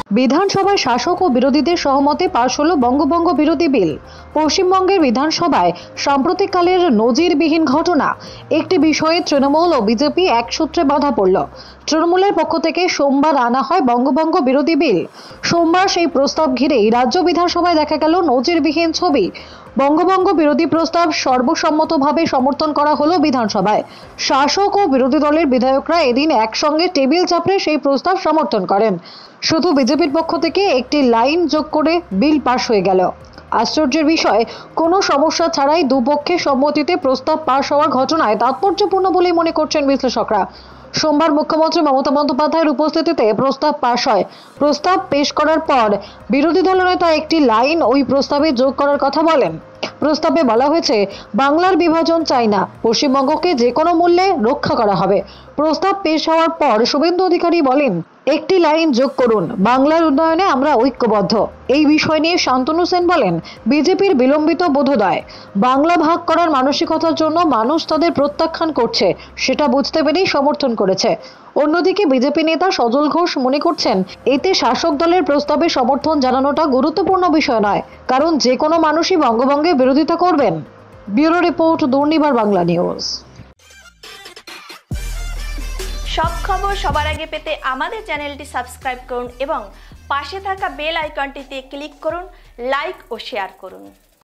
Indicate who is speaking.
Speaker 1: বিধানসভায় শাসক ও বিরোধীদের সহমতে পাশ হলো বঙ্গভঙ্গ বিরোধী বিল। পশ্চিমবঙ্গের বিধানসভায় সাম্প্রতিককালের নজিরবিহীন ঘটনা। একটি বিষয়ে তৃণমূল ও বিজেপি এক সূত্রে বাধা পড়ল। তৃণমূলের পক্ষ থেকে সোমবার আনা হয় বঙ্গভঙ্গ বিরোধী বিল। সোমবার সেই প্রস্তাব ঘিরেই রাজ্য বিধানসভায় দেখা গেল নজিরবিহীন ছবি। বঙ্গভঙ্গ বিরোধী প্রস্তাব সর্বসম্মতভাবে সমর্থন করা হলো বিধানসভায়। শাসক ও বিরোধী দলের বিধায়করা এদিন একসঙ্গে টেবিল চাপড়ে সেই প্রস্তাব সমর্থন করেন। শুধু বিজেপির পক্ষ থেকে একটি লাইন যোগ করে বিল পাশ হয়ে গেল। আশ্চর্যের বিষয়, কোনো সমস্যা ছাড়াই দুপক্ষের সম্মতিতে প্রস্তাব পাশ হওয়ার ঘটনায় তাৎপর্যপূর্ণ বলেই মনে করছেন বিশ্লেষকরা। সোমবার মুখ্যমন্ত্রী মমতা বন্দ্যোপাধ্যায়ের উপস্থিতিতে প্রস্তাব পাশ হয়। প্রস্তাব পেশ করার পর বিরোধী দলনেতা একটি লাইন ওই প্রস্তাবে যোগ করার কথা বলেন। প্রস্তাবে বলা হয়েছে, বাংলার বিভাজন চাই না, পশ্চিমবঙ্গকে যে কোনো মূল্যে রক্ষা করা হবে। প্রস্তাব পেশ হওয়ার পর শুভেন্দু অধিকারী বলেন, একটি লাইন যোগ করুন, বাংলার উন্নয়নে আমরা ঐক্যবদ্ধ। এই বিষয় নিয়ে শান্তনু সেন বলেন, বিজেপির বিলম্বিত বোধোদয়। বাংলা ভাগ করার মানসিকতার জন্য মানুষ তাদের প্রত্যাখ্যান করছে, সেটা বুঝতে পেরেই সমর্থন করেছে। অন্যদিকে বিজেপি নেতা সজল ঘোষ মনে করছেন, এতে শাসক দলের প্রস্তাবে সমর্থন জানানোটা গুরুত্বপূর্ণ বিষয় নয়, কারণ যে কোনো মানুষই বঙ্গভঙ্গের বিরোধিতা করবেন। Bureau report, Durnibar Bangla news.
Speaker 2: সব খবর সবার আগে পেতে আমাদের চ্যানেলটি সাবস্ক্রাইব করুন এবং পাশে থাকা বেল আইকনটিতে ক্লিক করুন, লাইক ও শেয়ার করুন।